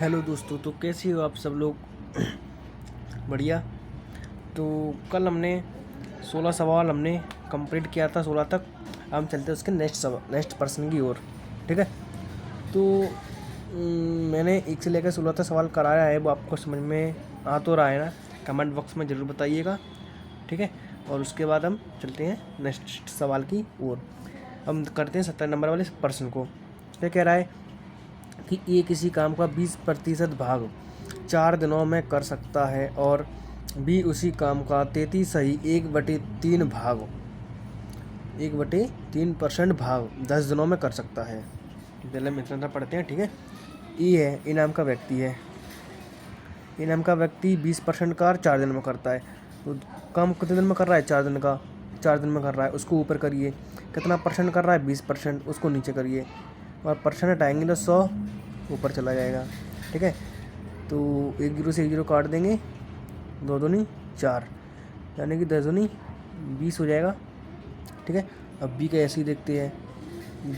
Hello दोस्तों, तो कैसे हो आप सब लोग। बढ़िया। तो कल हमने 16 सवाल हमने कंप्लीट किया था, 16 तक। अब हम चलते हैं उसके नेक्स्ट पर्सन की ओर। ठीक है। तो मैंने 1 से लेकर 16 तक सवाल कराया है, वो आपको समझ में आ तो रहा है ना। कमेंट बॉक्स में ज़रूर बताइएगा। ठीक है। और उसके बाद हम चलते हैं नेक्स्ट सवाल की ओर। हम करते हैं 70 नंबर वाले पर्सन को। क्या कह रहा है कि ए किसी काम का 20% भाग 4 दिनों में कर सकता है और बी उसी काम का 33 सही 1/3 भाग 1/3% भाग 10 दिनों में कर सकता है। पहले हम इतना पढ़ते हैं। ठीक है। ई है, ई नाम का व्यक्ति है। ई नाम का व्यक्ति 20% कार्य 4 दिन में करता है। तो काम कितने दिन में कर रहा है? 4 दिन का। 4 दिन में कर रहा है, उसको ऊपर करिए। कितना परसेंट कर रहा है? 20%, उसको नीचे करिए। और परसेंट हटाएंगे तो 100 ऊपर चला जाएगा। ठीक है। तो 1 जीरो से 1 जीरो काट देंगे, 2 दूनी 4, यानी कि 10 दूनी 20 हो जाएगा। ठीक है। अब बी का ऐसे ही देखते हैं।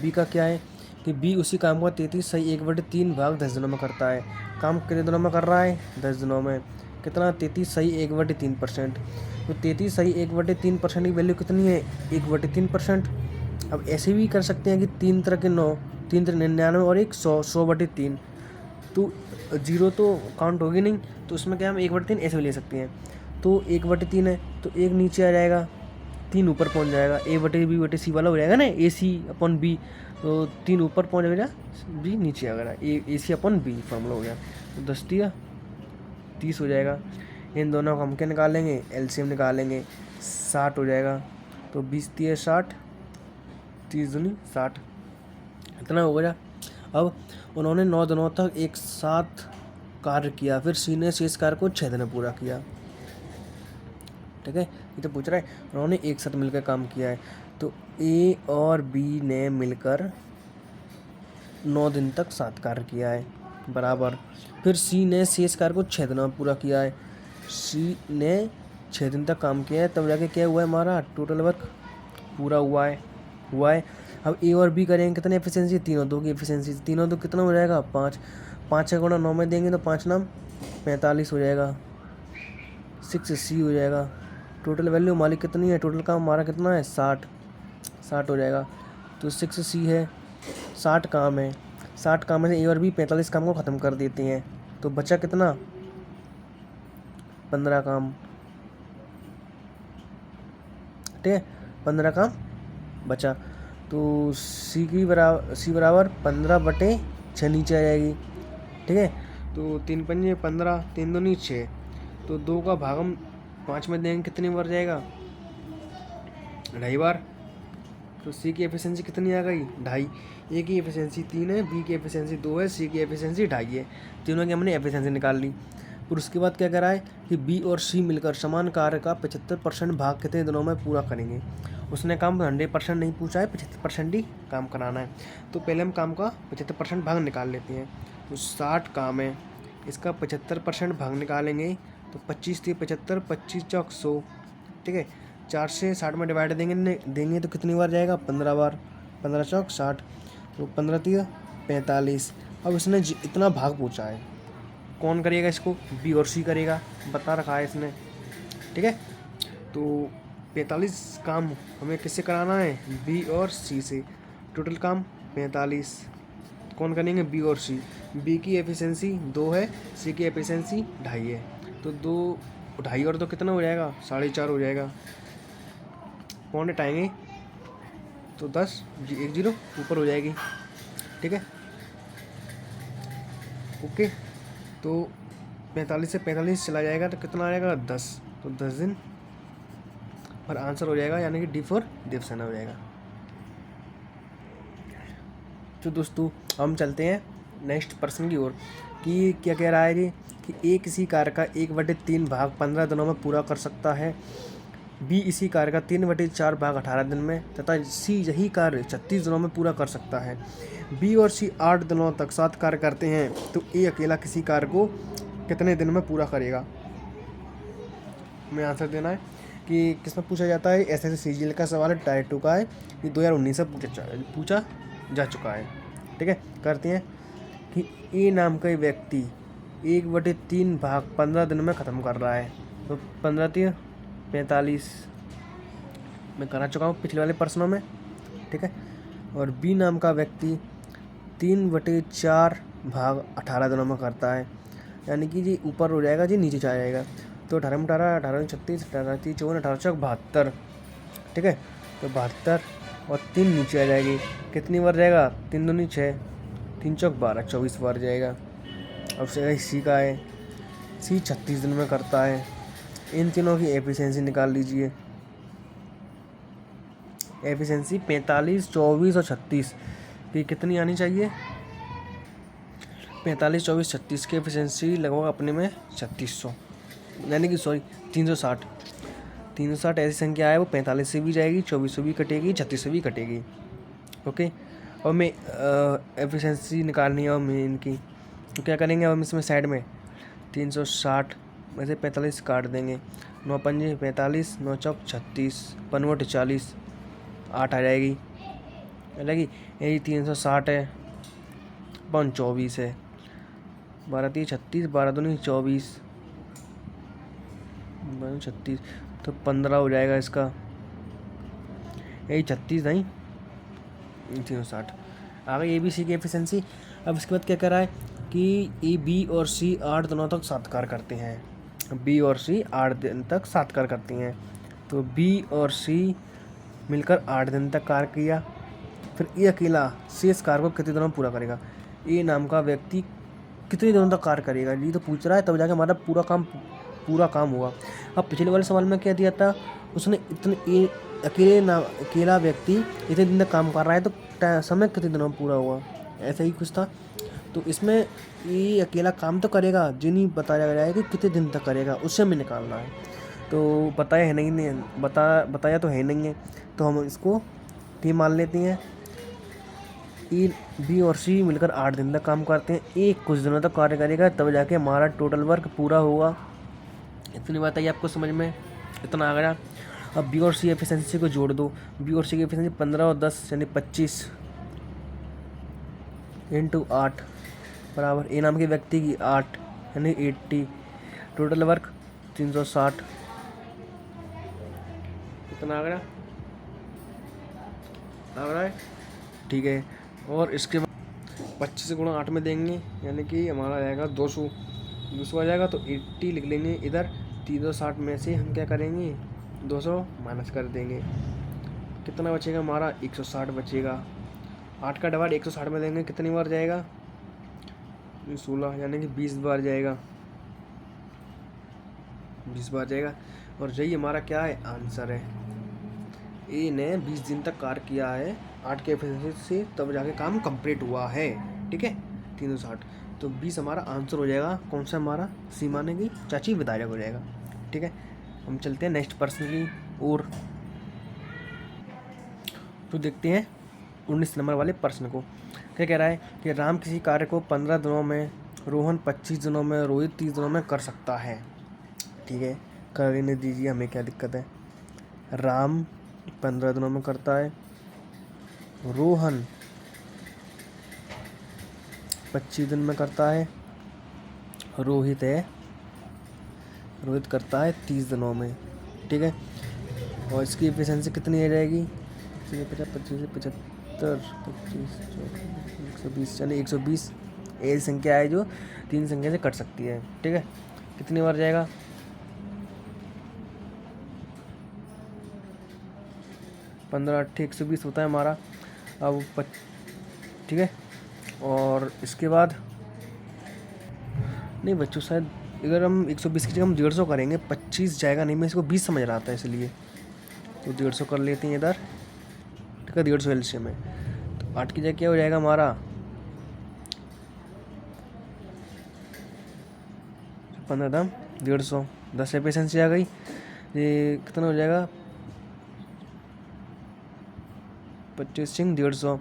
बी का क्या है कि बी उसी काम का 33 सही 1/3 भाग 10 दिनों में करता है। काम कितने दिनों में कर रहा है? 10 दिनों में। कितना? 33 सही 1/3%। तो 33 सही 1/3% की वैल्यू कितनी है? 1/3%। अब ऐसे भी कर सकते हैं कि 3 तरह के 9, 3 तरह 99 और 1 100, 100/3। तो जीरो तो काउंट होगी नहीं, तो उसमें क्या हम 1/3 ऐसे भी ले सकते हैं। तो 1/3 है तो 1 नीचे आ जाएगा, 3 ऊपर पहुंच जाएगा। A/B/C वाला हो जाएगा ना, AC/B। तो 3 ऊपर पहुंच जाएगा, B नीचे आ गया, AC/B फॉर्मूला हो गया। तो 10 दिया 30 हो जाएगा। इन दोनों को हम क्या निकालेंगे? LCM निकालेंगे। 60 हो जाएगा। तो 20 दिया 60, 30 दूनी 60, इतना हो गया। अब उन्होंने 9 दिनों तक एक साथ कार्य किया, फिर सी ने शेष कार्य को 6 दिन में पूरा किया। ठीक है। ये तो पूछ रहा है उन्होंने एक साथ मिलकर काम किया है, तो ए और बी ने मिलकर 9 दिन तक साथ कार्य किया है, बराबर। फिर सी ने शेष कार्य को 6 दिनों में पूरा किया है। सी ने 6 दिन तक काम किया है, तब जाके क्या हुआ है? हमारा टोटल वर्क पूरा हुआ है। अब ए और बी करेंगे कितने एफिशिएंसी? तीनों दो की एफिशिएंसी। तीनों दो कितना हो जाएगा? 5। 5 गुणा 9 में देंगे तो 5 नाम 45 हो जाएगा। 6C हो जाएगा। टोटल वैल्यू हमारी कितनी है? टोटल काम हमारा कितना है? 60 हो जाएगा। तो 6C है। 60 काम है। 60 काम में से ए और बी 45 काम को ख़त्म कर देते हैं, तो बचा कितना? 15 काम। ठीक है। 15 काम बचा। तो सी बराबर 15/6 नीचे आ जाएगी। ठीक है। तो 3 पंजे 15, 3 दूनी 6। तो 2 का भाग हम 5 में देंगे, कितनी बार जाएगा? 2.5 बार। तो सी की एफिशिएंसी कितनी आ गई? 2.5। ए की एफिशिएंसी 3 है, बी की एफिशिएंसी 2 है, सी की एफिशिएंसी 2.5 है। तीनों की हमने एफिशिएंसी निकाल ली। फिर उसके बाद क्या करा है कि बी और सी मिलकर समान कार्य का 75% भाग कितने दिनों में पूरा करेंगे। उसने काम 100% नहीं पूछा है, 75% ही काम कराना है। तो पहले हम काम का 75% भाग निकाल लेते हैं। तो 60 काम है, इसका 75% भाग निकालेंगे तो 25 थी 75, 25 चौक 100। ठीक है। 4 से 60 में डिवाइड देंगे तो कितनी बार जाएगा? 15 बार। 15 चौक 60, तो 15 तीय 45। अब इसने इतना भाग पूछा है, कौन करेगा इसको? बी और सी करेगा, बता रखा है इसने। ठीक है। तो 45 काम हमें किससे कराना है? बी और सी से। टोटल काम 45 कौन करेंगे? बी और सी। बी की एफिशिएंसी 2 है, सी की एफिशिएंसी 2.5 है। तो 2 2.5 और 2 कितना हो जाएगा? 4.5 हो जाएगा। पौने हटाएंगे तो 10, 1 जीरो ऊपर हो जाएगी। ठीक है। ओके। तो 45 से 45 चला जाएगा तो कितना आ जाएगा? 10। तो 10 दिन और आंसर हो जाएगा, यानी कि डी फॉर देवसेना हो जाएगा। तो दोस्तों हम चलते हैं नेक्स्ट पर्सन की ओर कि क्या कह रहा है ये कि ए किसी कार्य का 1/3 भाग 15 दिनों में पूरा कर सकता है, बी इसी कार्य का 3/4 भाग 18 दिन में, तथा सी यही कार्य 36 दिनों में पूरा कर सकता है। बी और सी 8 दिनों तक साथ कार्य करते हैं, तो ए अकेला किसी कार्य को कितने दिन में पूरा करेगा? हमें आंसर देना है कि किसमें पूछा जाता है। ऐसे CGL का सवाल है, टाइप 2 का है, ये 2019 से पूछा जा चुका है। ठीक है। करते हैं कि ए नाम का व्यक्ति 1/3 भाग 15 दिन में ख़त्म कर रहा है। तो 15 3 45 मैं करा चुका हूँ पिछले वाले प्रश्नों में, ठीक है। और बी नाम का व्यक्ति 3/4 भाग 18 दिनों में करता है, यानी कि जी ऊपर हो जाएगा जी नीचे चला जाएगा। तो 18 में 18, 18 में 36, 18 30 54, 18 चौक 72, ठीक है। तो 72 और 3 नीचे आ जाएगी, कितनी बार जाएगा, 3 दूनी 6, 3 चौक 12, 24 बार जाएगा। अब से सी का है, सी 36 दिन में करता है। इन तीनों की एफिशिएंसी निकाल लीजिए। एफिशिएंसी 45, 24 और 36 की कितनी आनी चाहिए, 45, 24, 36 की एफिशिएंसी लगभग अपने में 3600, यानी कि सॉरी 360। 360 ऐसी संख्या है वो 45 से भी जाएगी, 24 से भी कटेगी, 36 से भी कटेगी। ओके, और मैं एफिशिएंसी निकालनी है और मैं इनकी, तो क्या करेंगे, हम इसमें साइड में 360 में से 45 काट देंगे। 9 पंजे 45, 9 चौक 36, 5 40, 8 आ जाएगी, यही 360 है, 5 24 है, 12 3 36, 12 दूनी 24, 36, तो 15 हो जाएगा इसका, यही 36 नहीं 360 आ गई ABC की एफिशिएंसी। अब इसके बाद क्या करा है कि ए बी और सी 8 दिनों तक साक्षात्कार करते हैं। बी और सी 8 दिन तक साक्षात्कार करती हैं। तो बी और सी मिलकर 8 दिन तक कार्य किया, फिर ए अकेला शेष कार्य को कितने दिनों में पूरा करेगा। ए नाम का व्यक्ति कितने दिनों तक कार्य करेगा, ये तो पूछ रहा है, तब जाके हमारा पूरा काम हुआ। अब पिछले वाले सवाल में क्या दिया था, उसने इतने अकेला व्यक्ति इतने दिन तक काम कर रहा है, तो समय कितने दिनों में पूरा हुआ, ऐसा ही कुछ था। तो इसमें ये अकेला काम तो करेगा, जो नहीं बताया गया है कि कितने दिन तक करेगा, उससे हमें निकालना है। तो बताया है नहीं, बताया तो है नहीं है, तो हम इसको ये मान लेते हैं। ए बी और सी मिलकर 8 दिन तक काम करते हैं, एक कुछ दिनों तक कार्य करेगा, तब जाके हमारा टोटल वर्क पूरा होगा। इतनी बात आई आपको समझ में, इतना आ गया। अब बी और सी एफिशिएंसी को जोड़ दो। बी और सी की एफिशिएंसी 15 और 10 यानी 25 इंटू 8 बराबर ए नाम के व्यक्ति की 8 यानी 80, टोटल वर्क 360, इतना आ गया, आ रहा है, ठीक है। और इसके बाद 25 गुणा 8 में देंगे, यानी कि हमारा आएगा 200 आ जाएगा, तो 80 लिख लेंगे इधर। 360 में से हम क्या करेंगे, 200 माइनस कर देंगे, कितना बचेगा हमारा, 160 बचेगा। 8 का डिवाइड 160 में देंगे, कितनी बार जाएगा, 16, यानी कि 20 बार जाएगा, 20 बार जाएगा। और यही हमारा क्या है, आंसर है। ए ने 20 दिन तक कार्य किया है 8 के एफिशिएंसी से, तब जाके काम कंप्लीट हुआ है, ठीक है। 360, तो 20 हमारा आंसर हो जाएगा। कौन सा हमारा, सी माने की चाची विधायक हो जाएगा, ठीक है। हम चलते हैं नेक्स्ट प्रश्न की और तो देखते हैं 19 नंबर वाले प्रश्न को। क्या कह रहा है कि राम किसी कार्य को 15 दिनों में, रोहन 25 दिनों में, रोहित 30 दिनों में कर सकता है, ठीक है। करने दीजिए, हमें क्या दिक्कत है। राम 15 दिनों में करता है, रोहन 25 दिन में करता है, रोहित करता है 30 दिनों में, ठीक है। और इसकी एफिशिएंसी कितनी आ जाएगी, 25 75 25 120, यानी 120 ऐसी संख्या है जो 3 संख्या से कट सकती है, ठीक है। कितनी बार जाएगा, 15 8 120 होता है हमारा। अब ठीक है, और इसके बाद नहीं बच्चों, शायद अगर हम 120 की जगह हम 150 करेंगे, 25 जाएगा नहीं, मैं इसको 20 समझ रहा था इसलिए, तो 150 कर लेते हैं इधर, ठीक है। 150 एलसीएम में, तो 8 की जगह क्या हो जाएगा हमारा, 15 दाम 150, 10 एफिशिएंसी आ गई। ये कितना हो जाएगा, 25 सिंह 150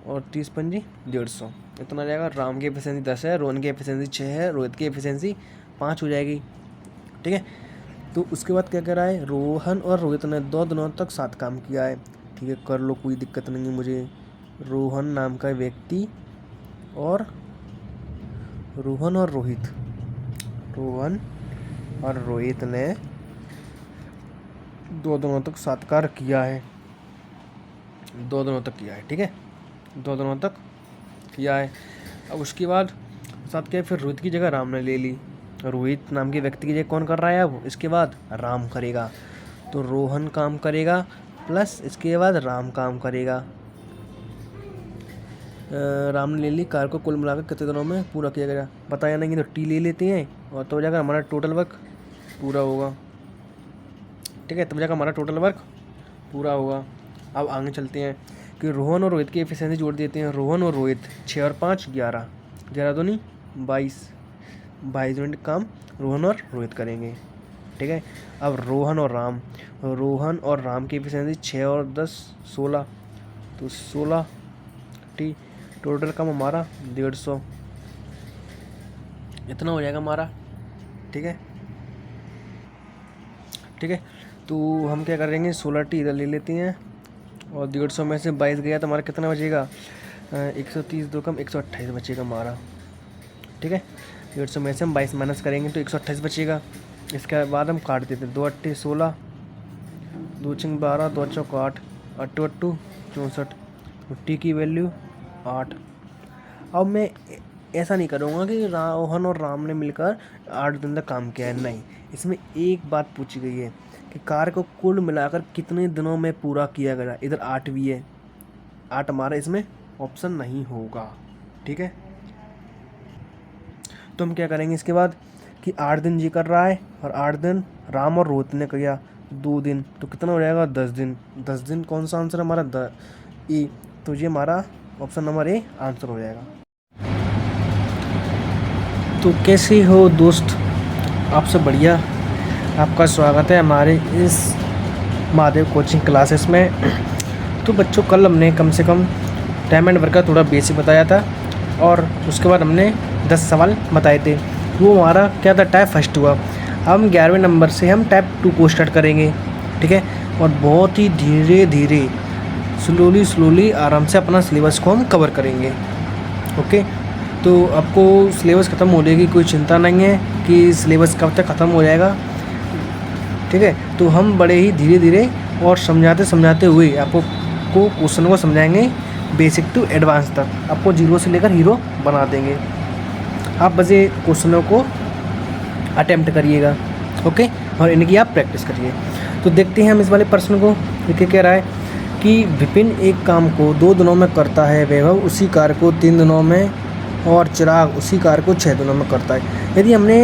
और 30 पंजी 150, इतना आ जाएगा। राम की एफिशिएंसी 10 है, रोहन की एफिशिएंसी 6 है, रोहित की एफिशिएंसी 5 हो जाएगी, ठीक है। तो उसके बाद क्या करा है, रोहन और रोहित ने 2 दिनों तक साथ काम किया है, ठीक है। कर लो, कोई दिक्कत नहीं है मुझे। रोहन नाम का व्यक्ति और रोहन और रोहित, रोहन और रोहित ने दो दिनों तक साक्षात्कार किया है, 2 दिनों तक किया है, ठीक है, 2 दिनों तक किया है। अब उसके बाद साथ क्या, फिर रोहित की जगह राम ने ले ली। रोहित नाम के व्यक्ति की जगह कौन कर रहा है अब, इसके बाद राम करेगा। तो रोहन काम करेगा प्लस इसके बाद राम काम करेगा। राम ने ले ली कार को, कुल मिलाकर कितने दिनों में पूरा किया गया बताया नहीं, तो टी ले लेते हैं और तो हो जाकर हमारा टोटल वर्क पूरा होगा, ठीक है, तब जाकर हमारा टोटल वर्क पूरा होगा। अब आगे चलते हैं कि रोहन और रोहित की एफिशिएंसी जोड़ देते हैं। रोहन और रोहित 6 और 5 11, 11 दूनी 22, 22 यूनिट काम रोहन और रोहित करेंगे, ठीक है। अब रोहन और राम की एफिशिएंसी 6 और 10 16, तो 16 टी, टोटल काम हमारा 150, इतना हो जाएगा हमारा, ठीक है, ठीक है। तो हम क्या करेंगे, 16 टी इधर ले लेते हैं और 150 में से 22 गया तो हमारा कितना बचेगा, 130 दो कम 128 बचेगा हमारा, ठीक है। 150 में से हम 22 माइनस करेंगे तो 128 बचेगा। इसके बाद हम काट देते हैं, 2 8 16, 2 6 12, 2 चौक 8, 8 8 64, टी की वैल्यू 8। अब मैं ऐसा नहीं करूँगा कि रोहन और राम ने मिलकर 8 दिन तक काम किया है, नहीं, इसमें एक बात पूछी गई है कि कार्य को कुल मिलाकर कितने दिनों में पूरा किया गया। इधर 8 भी है, 8 हमारा इसमें ऑप्शन नहीं होगा, ठीक है। तो हम क्या करेंगे इसके बाद कि 8 दिन जी कर रहा है और 8 दिन राम और रोहित ने किया, 2 दिन, तो कितना हो जाएगा 10 दिन। 10 दिन कौन सा आंसर हमारा ई, तो ये हमारा ऑप्शन नंबर ए आंसर हो जाएगा। तो कैसे हो दोस्त, आपसे बढ़िया, आपका स्वागत है हमारे इस महादेव कोचिंग क्लासेस में। तो बच्चों कल हमने कम से कम टाइम एंड वर्क का थोड़ा बेसिक बताया था और उसके बाद हमने 10 सवाल बताए थे, वो हमारा क्या था, टाइप फर्स्ट हुआ। हम 11वें नंबर से हम टाइप 2 को स्टार्ट करेंगे, ठीक है, और बहुत ही धीरे धीरे स्लोली आराम से अपना सिलेबस को हम कवर करेंगे, ओके। तो आपको सिलेबस ख़त्म हो जाएगी, कोई चिंता नहीं है कि सिलेबस कब तक ख़त्म हो जाएगा, ठीक है। तो हम बड़े ही धीरे धीरे और समझाते हुए आपको क्वेश्चन को समझाएंगे बेसिक टू एडवांस तक, आपको 0 से लेकर हीरो बना देंगे। आप बस ये क्वेश्चनों को अटेम्प्ट करिएगा, ओके, और इनकी आप प्रैक्टिस करिए। तो देखते हैं हम इस वाले प्रश्न को, ये कह रहा है कि विपिन एक काम को 2 दिनों में करता है, वैभव उसी कार्य को 3 दिनों में और चिराग उसी कार्य को 6 दिनों में करता है। यदि हमने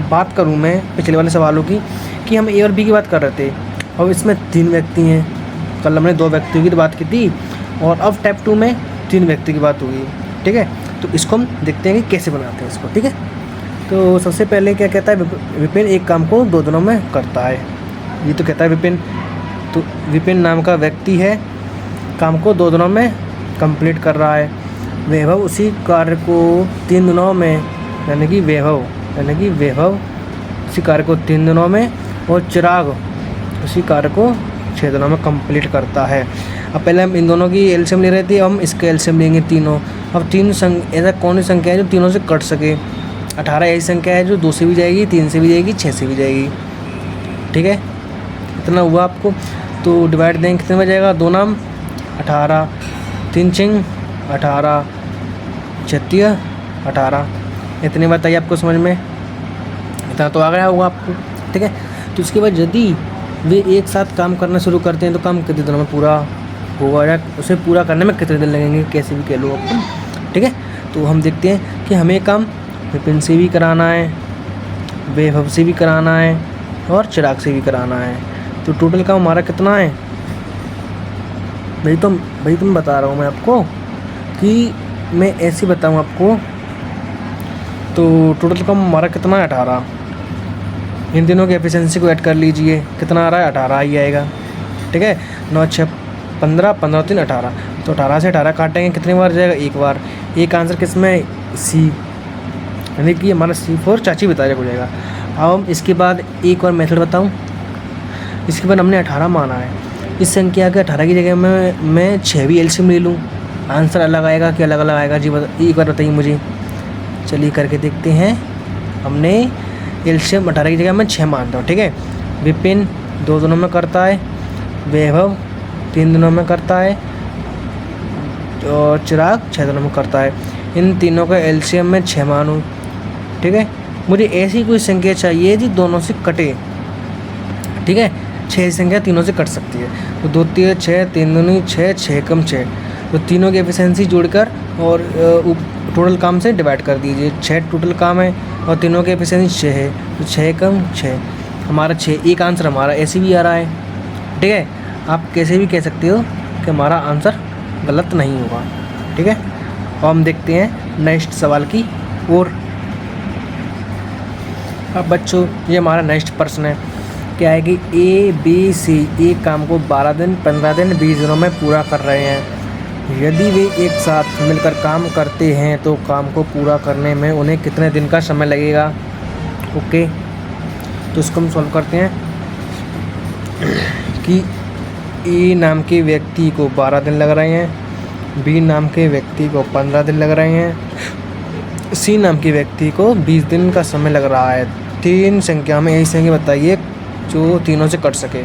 बात करूं मैं पिछले वाले सवालों की कि हम ए और बी की बात कर रहे थे और इसमें 3 व्यक्ति हैं, कल हमने 2 व्यक्तियों की बात की थी और अब टाइप 2 में 3 व्यक्ति की बात होगी, ठीक है। तो इसको हम देखते हैं कि कैसे बनाते हैं इसको, ठीक है। तो सबसे पहले क्या कहता है, विपिन एक काम को 2 दिनों में करता है, ये तो कहता है विपिन। तो विपिन नाम का व्यक्ति है, काम को 2 दिनों में कंप्लीट कर रहा है। वैभव उसी कार्य को 3 दिनों में, यानी कि वैभव उसी कार्य को 3 दिनों में और चिराग उसी कार्य को 6 दिनों में कंप्लीट करता है। अब पहले हम इन दोनों की एलसीएम ले रहे थे, हम इसका एलसीएम लेंगे तीनों। अब 3 ऐसा कौन सी संख्या है जो तीनों से कट सके, 18 ऐसी संख्या है जो 2 से भी जाएगी, 3 से भी जाएगी, 6 से भी जाएगी, ठीक है। इतना हुआ आपको, तो डिवाइड देंगे कितने में जाएगा, 2 नाम 18, 3 चिंग 18, 36 18, इतने बताइए आपको समझ में, इतना तो आ गया होगा आपको, ठीक है। तो उसके बाद यदि वे एक साथ काम करना शुरू करते हैं तो काम कितने दिनों में पूरा होगा या उसे पूरा करने में कितने दिन लगेंगे, कैसे भी कह लो आपको, ठीक है। तो हम देखते हैं कि हमें काम विपिन से भी कराना है, वैभव से भी कराना है और चिराग से भी कराना है। तो टोटल काम हमारा कितना है, भाई तुम बता रहा हूँ मैं आपको कि मैं ऐसे बताऊँ आपको। तो टोटल काम हमारा कितना है, 18। इन दिनों की एफिशिएंसी को ऐड कर लीजिए, कितना आ रहा है, 18 ही आएगा, ठीक है। 9 6 15, 15 3 18, तो 18 से 18 काटेंगे कितनी बार जाएगा, एक बार। एक आंसर किसमें, सी, यानी कि हमारा C4 चाची बता हो जाएगा। अब हम इसके बाद एक और मेथड बताऊं। इसके बाद हमने 18 माना है, इस संख्या के 18 की जगह मैं 6 भी एलसीएम ले लूँ, आंसर अलग आएगा कि अलग अलग आएगा जी, एक बार बताइए मुझे। चलिए करके देखते हैं। हमने एलसीएम 18 की जगह मैं 6 मानता हूँ, ठीक है। विपिन 2 दिनों में करता है, वैभव 3 दिनों में करता है और चिराग 6 दिनों में करता है। इन तीनों का एलसीएम में 6 मानूँ, ठीक है। मुझे ऐसी कोई संख्या चाहिए जो दोनों से कटे, ठीक है। 6 संख्या तीनों से कट सकती है, तो 2 3 6, 3 दूनी 6, 6 कम 6, तो तीनों की एफिशिएंसी जोड़कर और टोटल काम से डिवाइड कर दीजिए। 6 टोटल काम है और तीनों की एफिशिएंसी 6 है, तो 6 कम 6 हमारा 6। एक आंसर हमारा ऐसे भी आ रहा है, ठीक है। आप कैसे भी कह सकते हो कि हमारा आंसर गलत नहीं होगा, ठीक है। और हम देखते हैं नेक्स्ट सवाल की और। अब बच्चों ये हमारा नेक्स्ट प्रश्न है, क्या है कि ए बी सी एक काम को 12 दिन 15 दिन 20 दिनों में पूरा कर रहे हैं। यदि वे एक साथ मिलकर काम करते हैं तो काम को पूरा करने में उन्हें कितने दिन का समय लगेगा। ओके, तो इसको हम सॉल्व करते हैं कि ए नाम के व्यक्ति को 12 दिन लग रहे हैं, बी नाम के व्यक्ति को 15 दिन लग रहे हैं, सी नाम के व्यक्ति को 20 दिन का समय लग रहा है। 3 संख्या में ऐसी संख्या बताइए जो तीनों से कट सके।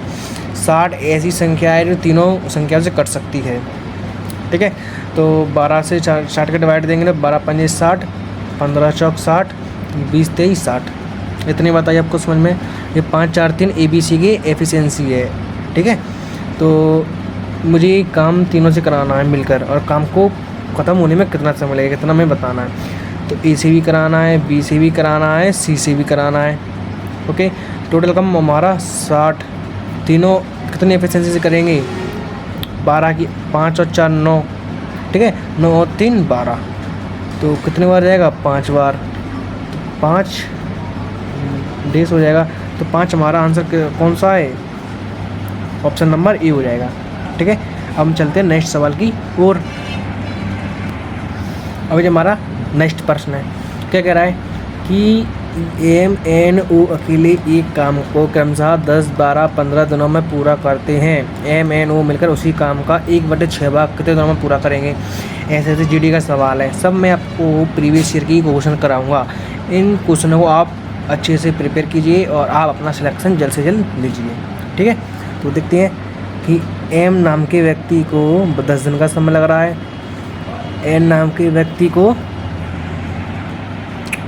60 ऐसी संख्या है जो तीनों संख्याओं से कट सकती है, ठीक है। तो 12 से 60 का डिवाइड देंगे ना, 12 5 60, 15 चौक 60, 20 23 60। इतनी बताइए आपको समझ में। ये 5 4 3 ABC की एफिशिएंसी है, ठीक है। तो मुझे काम तीनों से कराना है मिलकर, और काम को ख़त्म होने में कितना समय लगेगा, कितना हमें बताना है। तो ए से भी कराना है, बी से भी कराना है, सी से भी कराना है। ओके, टोटल काम हमारा 60। तीनों कितनी एफिशिएंसी से करेंगे, 12 की 5 और 4 9, ठीक है। 9 और 3 12, तो कितने बार जाएगा, 5 बार, 5 डेज हो जाएगा। तो 5 हमारा आंसर कौन सा है, ऑप्शन नंबर ए हो जाएगा, ठीक है। अब हम चलते हैं नेक्स्ट सवाल की और। अभी हमारा नेक्स्ट प्रश्न है, क्या कह रहा है कि MNO अकेले एक काम को क्रमशः 10 12 15 दिनों में पूरा करते हैं। MNO मिलकर उसी काम का 1/6 भाग कितने दिनों में पूरा करेंगे। ऐसे ऐसे GD का सवाल है, सब मैं आपको प्रीवियस ईयर की क्वेश्चन कराऊंगा। इन क्वेश्चनों को आप अच्छे से प्रिपेयर कीजिए और आप अपना सिलेक्शन जल्द से जल्द लीजिए, ठीक है। तो देखते हैं कि M नाम के व्यक्ति को 10 दिन का समय लग रहा है, N नाम के व्यक्ति को,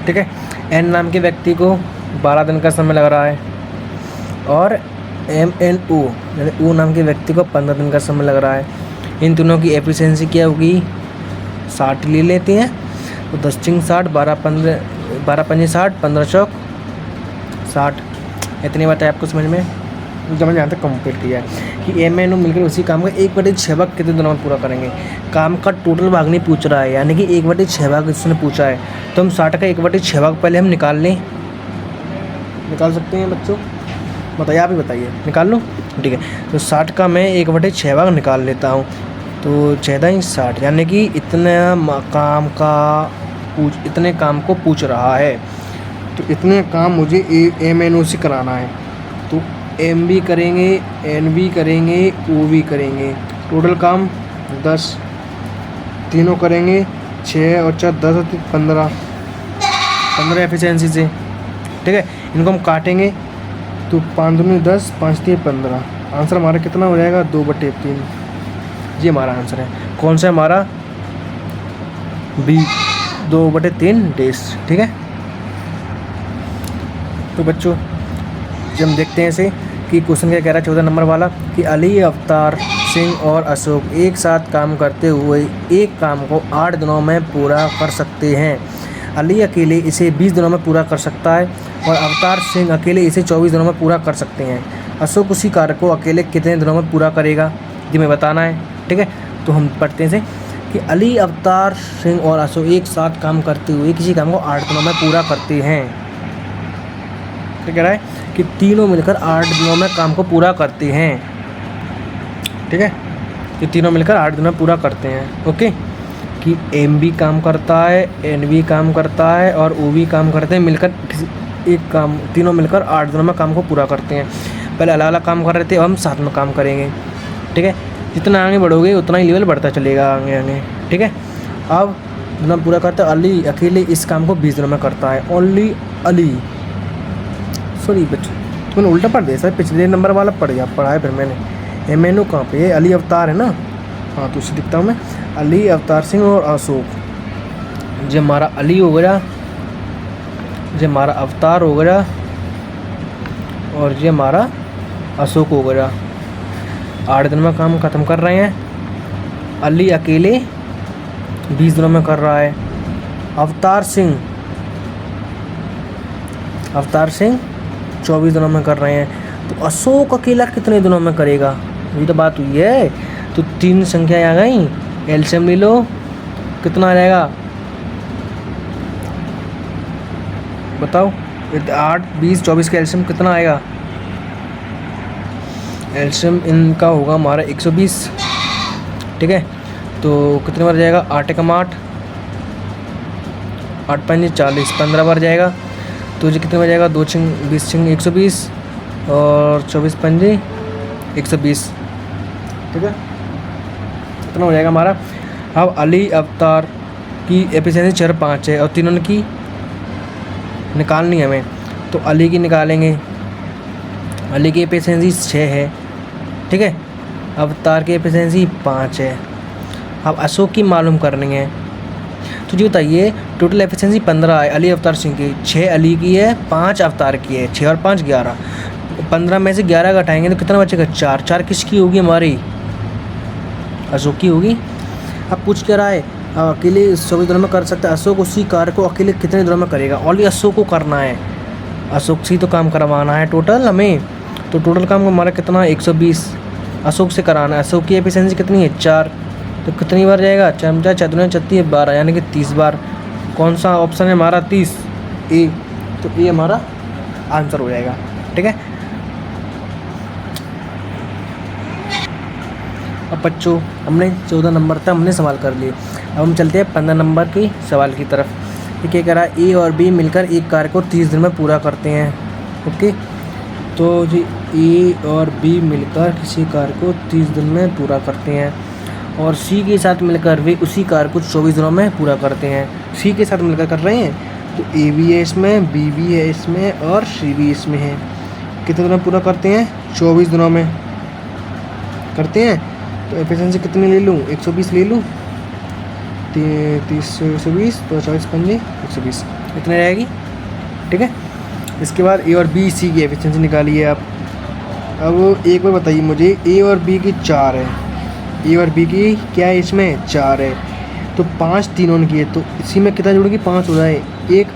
ठीक है, N नाम के व्यक्ति को 12 दिन का समय लग रहा है, और MNO यानी O नाम के व्यक्ति को 15 दिन का समय लग रहा है। इन दोनों की एफिशिएंसी क्या होगी, 60 ले लेते हैं, तो 10 चिंग 60, 12 5 60, 15 चौक 60। इतनी बात है आपको समझ में, जब मैंने यहाँ तक कंप्लीट किया है कि MNO मिलकर उसी काम का 1/6 भाग कितने दिनों में पूरा करेंगे। काम का टोटल भाग नहीं पूछ रहा है, यानी कि 1/6 भाग उसने पूछा है, तो हम 60 का 1/6 भाग पहले हम निकाल लें। निकाल सकते हैं बच्चों, बताइए, आप ही बताइए, निकाल लो, ठीक है। तो 60 का मैं 1/6 भाग निकाल लेता हूँ, तो 14 60, यानी कि इतने काम को पूछ रहा है, तो इतने काम मुझे MNO से कराना है। तो M भी करेंगे, N भी करेंगे, O भी करेंगे, टोटल काम 10, तीनों करेंगे 6 और 4 10 और 15 एफिशिएंसी से, ठीक है। इनको हम काटेंगे तो 5 दूनी 10, 5 3 15, आंसर हमारा कितना हो जाएगा, 2/3। ये हमारा आंसर है, कौन सा हमारा, बी, 2/3 डेज, ठीक है। तो बच्चों जब हम देखते हैं इसे कि क्वेश्चन क्या कह रहा है 14 नंबर वाला, कि अली, अवतार सिंह और अशोक एक साथ काम करते हुए एक काम को 8 दिनों में पूरा कर सकते हैं। अली अकेले इसे 20 दिनों में पूरा कर सकता है और अवतार सिंह अकेले इसे 24 दिनों में पूरा कर सकते हैं। अशोक उसी कार्य को अकेले कितने दिनों में पूरा करेगा, ये हमें बताना है, ठीक है। तो हम पढ़ते हैं इसे कि अली, अवतार सिंह और अशोक एक साथ काम करते हुए किसी काम को 8 दिनों में पूरा करते हैं। क्या कह रहा है कि तीनों मिलकर 8 दिनों में काम को पूरा करते हैं, ठीक है। कि तीनों मिलकर 8 दिनों में पूरा करते हैं। ओके, कि M भी काम करता है, N भी काम करता है और O भी काम करते हैं, मिलकर एक काम, तीनों मिलकर 8 दिनों में काम को पूरा करते हैं। पहले अलग अलग काम कर रहे थे, अब हम साथ में काम करेंगे, ठीक है। जितना आगे बढ़ोगे उतना ही लेवल बढ़ता चलेगा आगे आगे, ठीक है। अब दिनों में पूरा करता है। अली अकेले इस काम को 20 दिनों में करता है। ओनली अली, सॉरी बच्चों तुमने उल्टा पढ़ दिया सर, पिछले नंबर वाला पढ़ गया, पढ़ा है फिर मैंने। एम कहाँ पे, ये अली अवतार है ना, हाँ तो उसे दिखता हूँ मैं। अली, अवतार सिंह और अशोक, ये हमारा अली हो गया, ये हमारा अवतार हो गया और ये हमारा अशोक हो गया। 8 दिन में काम ख़त्म कर रहे हैं। अली अकेले 20 दिनों में कर रहा है। अवतार सिंह 24 दिनों में कर रहे हैं। तो अशोक अकेला कितने दिनों में करेगा, ये तो बात हुई है। तो 3 संख्या आ गई, एलसीएम ले लो, कितना आ जाएगा बताओ। 8, 20, 24 का एलसीएम कितना आएगा। एलसीएम इनका होगा हमारा 120, ठीक है। तो कितने बार जाएगा, 8 एकम 8, 8 5 40, 15 बार जाएगा। तो ये कितने बार जाएगा, 2 छिंग 20 छिंग 120 और 24 5 120, ठीक है। इतना हो जाएगा हमारा। अब अली अवतार की एफिशिएंसी 4 5 है और तीनों की निकालनी है हमें। तो अली की निकालेंगे, अली की एफिशिएंसी 6 है, ठीक है। अवतार की एफिशिएंसी 5 है। अब अशोक की मालूम करनी है। तो जी बताइए, टोटल एफिशिएंसी 15 है अली अवतार सिंह की, 6 अली की है, 5 अवतार की है, 6 और 5 11। 15 में से 11 घटाएंगे तो कितना बचेगा, 4। 4 किसकी होगी, हमारी अशोक की होगी। अब पूछ क्या रहा है, अकेले 24 दिनों में कर सकता है। अशोक उसी कार्य को अकेले कितने दिनों में करेगा, ओनली अशोक को करना है। अशोक से तो काम करवाना है टोटल हमें। तो टोटल काम हमारा कितना है, 120 अशोक से कराना है। अशोक की एफिशिएंसी कितनी है, 4। तो कितनी बार जाएगा, 4 4 36 12, यानी कि 30 बार। कौन सा ऑप्शन है हमारा, 30 ए। तो ये हमारा आंसर हो जाएगा, ठीक है। अब बच्चों हमने 14 नंबर तक हमने सवाल कर लिए। अब हम चलते हैं 15 नंबर की सवाल की तरफ। ये क्या कह रहा है, ए और बी मिलकर एक कार्य को 30 दिन में पूरा करते हैं। ओके, तो जी ए और बी मिलकर किसी कार्य को 30 दिन में पूरा करते हैं और सी के साथ मिलकर वे उसी कार्य को 24 दिनों में पूरा करते हैं। सी के साथ मिलकर कर रहे हैं, तो ए भी है इसमें, बी भी है इसमें और सी भी इसमें है। कितने दिनों में पूरा करते हैं, 24 दिनों में करते हैं। तो एफिशिएंसी कितनी ले लूँ, 120 ले लूँ, 30 120 तो 24 5 120 इतने रहेगी, ठीक है। इसके बाद ए और बी सी की एफिशिएंसी निकालिए आप। अब एक बार बताइए मुझे, ए और बी की 4 है, ए और बी की क्या है, इसमें 4 है। तो 5 तीनों की है, तो इसी में कितना जुड़ेगी, 5 हो जाए 1।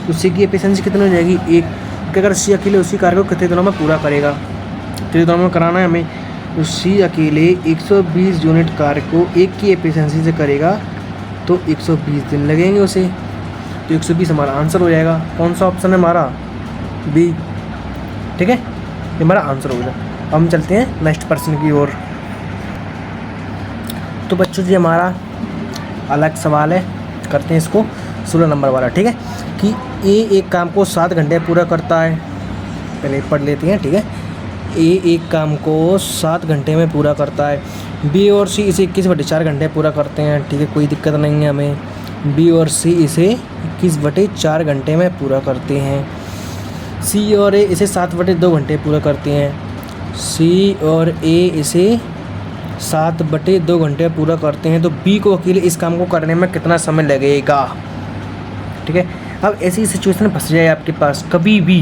तो सी की एफिशिएंसी कितनी हो जाएगी, 1। अगर सी अकेले उसी कार्य को कितने दिनों में पूरा करेगा, कितने दिनों में कराना है हमें। तो सी अकेले 120 यूनिट कार्य को 1 की एफिशिएंसी से करेगा, तो 120 दिन लगेंगे उसे। तो 120 हमारा आंसर हो जाएगा। कौन सा ऑप्शन है हमारा, बी, ठीक है, ये हमारा आंसर हो गया। अब हम चलते हैं नेक्स्ट प्रश्न की ओर। तो बच्चों जी हमारा अलग सवाल है, करते हैं इसको 16 नंबर वाला, ठीक है। कि ए एक काम को 7 घंटे पूरा करता है, पहले पढ़ लेते हैं, ठीक है। ए एक काम को 7 घंटे में पूरा करता है। बी और सी इसे 21/4 घंटे पूरा करते हैं, ठीक है, कोई दिक्कत नहीं है हमें। बी और सी इसे 21/4 घंटे में पूरा करते हैं। सी और ए इसे 7/2 घंटे पूरा करते हैं। सी और ए इसे 7/2 घंटे पूरा करते हैं। तो बी को अकेले इस काम को करने में कितना समय लगेगा, ठीक है। अब ऐसी सिचुएशन फंस जाए आपके पास कभी भी,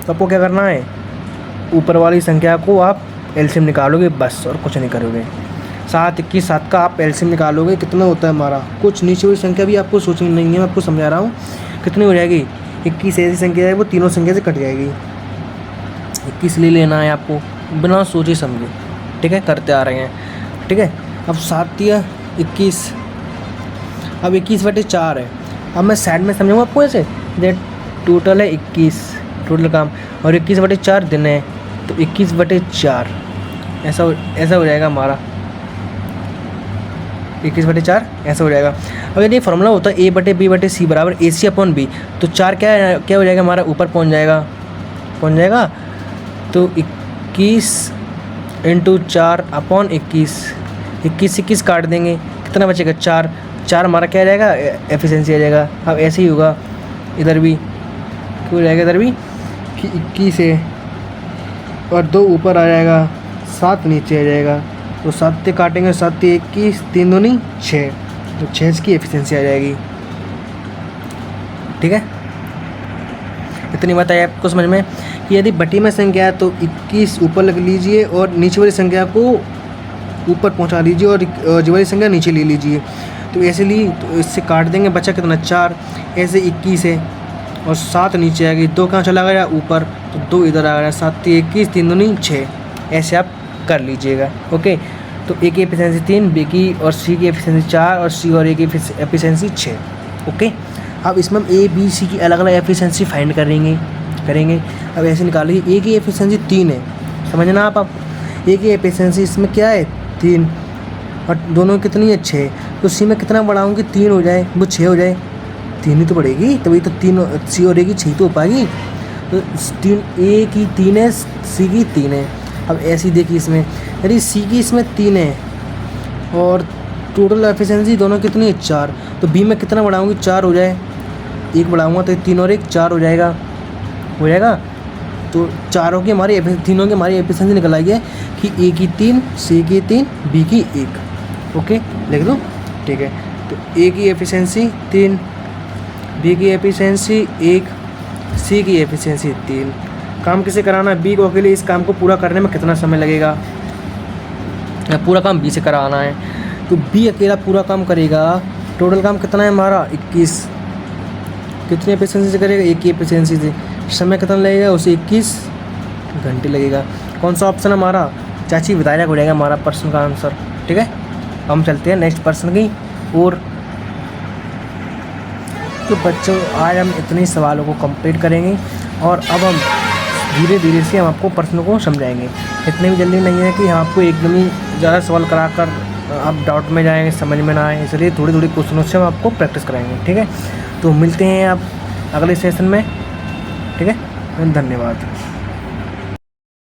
तो आपको क्या करना है, ऊपर वाली संख्या को आप एलसीएम निकालोगे बस, और कुछ नहीं करोगे। 7 21 7 का आप एलसीएम निकालोगे, कितना होता है हमारा। कुछ नीचे वाली संख्या भी आपको सोचनी नहीं है, मैं आपको समझा रहा हूँ। कितनी हो जाएगी, 21 ऐसी संख्या है वो तीनों संख्या से कट जाएगी। 21 ले लेना है आपको बिना सोचे समझे, ठीक है, करते आ रहे हैं, ठीक है। अब 7 या 21, अब 21/4 है। अब मैं साइड में समझाऊँगा आपको ऐसे, देख टोटल है 21 टोटल काम, और 21/4 दिन है, तो 21/4 ऐसा हो जाएगा हमारा, 21/4 ऐसा हो जाएगा। अब यदि फॉर्मूला होता है A/B/C बराबर AC/B, तो 4 क्या हो जाएगा हमारा, ऊपर पहुंच जाएगा। तो 21 × 4/21, 21 से 21 काट देंगे, कितना बचेगा 4। 4 हमारा क्या आ जाएगा, एफिशिएंसी आ जाएगा। अब ऐसे ही होगा इधर भी, क्यों हो जाएगा इधर भी कि 21 है और 2 ऊपर आ जाएगा, 7 नीचे आ जाएगा। तो 7 से काटेंगे, 7 21, 3 दूनी 6, तो 6 की एफिशिएंसी आ जाएगी। ठीक है, इतनी बात है आपको समझ में कि यदि बटी में संख्या है तो 21 ऊपर लग लीजिए और नीचे वाली संख्या को ऊपर पहुंचा दीजिए और जो वाली संख्या नीचे ले लीजिए। तो ऐसे ली तो इससे काट देंगे, बचा कितना 4, ऐसे 21 है और 7 नीचे आ गई, 2 कहाँ चला गया ऊपर, तो 2 इधर आ गया, 7 21, 3 दूनी 6, ऐसे आप कर लीजिएगा। ओके, तो ए की एफिशिएंसी 3, बी की और सी की एफिशिएंसी 4 और सी और ए की एफिशिएंसी 6। ओके, अब इसमें हम ए बी सी की अलग अलग एफिशिएंसी फाइंड करेंगे। अब ऐसे निकालिए, ए की एफिशिएंसी 3 है, समझना आप ए की एफिशिएंसी इसमें क्या है 3 और दोनों कितनी है 6, तो सी में कितना बढ़ाऊँगी 3 हो जाए, वो 6 हो जाए, 3 ही तो बढ़ेगी, तभी तो 3 सी और ए की 6 तो हो पाएगी। तो 3 ए की 3 है, सी की 3 है। अब ऐसी देखिए इसमें, यदि सी की इसमें 3 है और टोटल एफिशिएंसी दोनों कितनी है 4, तो बी में कितना बढ़ाऊँगी 4 हो जाए, 1 बढ़ाऊँगा तो 3 और 1 4 हो जाएगा। तो चारों की हमारी तीनों की हमारी एफिशिएंसी निकल आई है कि ए की 3, सी की 3, बी की 1। ओके, लिख दो, ठीक है। तो ए की एफिशिएंसी 3, बी की एफिशिएंसी 1, सी की एफिशिएंसी 3। काम किसे कराना है, बी को अकेले। इस काम को पूरा करने में कितना समय लगेगा, पूरा काम बी से कराना है, तो बी अकेला पूरा काम करेगा। टोटल काम कितना है हमारा 21, कितनी एफिशिएंसी से करेगा, एक ही एफिशिएंसी से। समय कितना लगेगा उसे 21 घंटे लगेगा। कौन सा ऑप्शन हमारा चाची विधायक हो जाएगा हमारा प्रश्न का आंसर। ठीक है, हम चलते हैं नेक्स्ट प्रश्न की और तो बच्चों आज हम इतने सवालों को कंप्लीट करेंगे और अब हम धीरे धीरे से हम आपको प्रश्नों को समझाएंगे। इतने भी जल्दी नहीं है कि हम आपको एकदम ही ज़्यादा सवाल कराकर आप डाउट में जाएंगे, समझ में ना आए, इसलिए थोड़ी थोड़ी क्वेश्चनों से हम आपको प्रैक्टिस कराएंगे। ठीक है, तो मिलते हैं आप अगले सेशन में। ठीक है, धन्यवाद।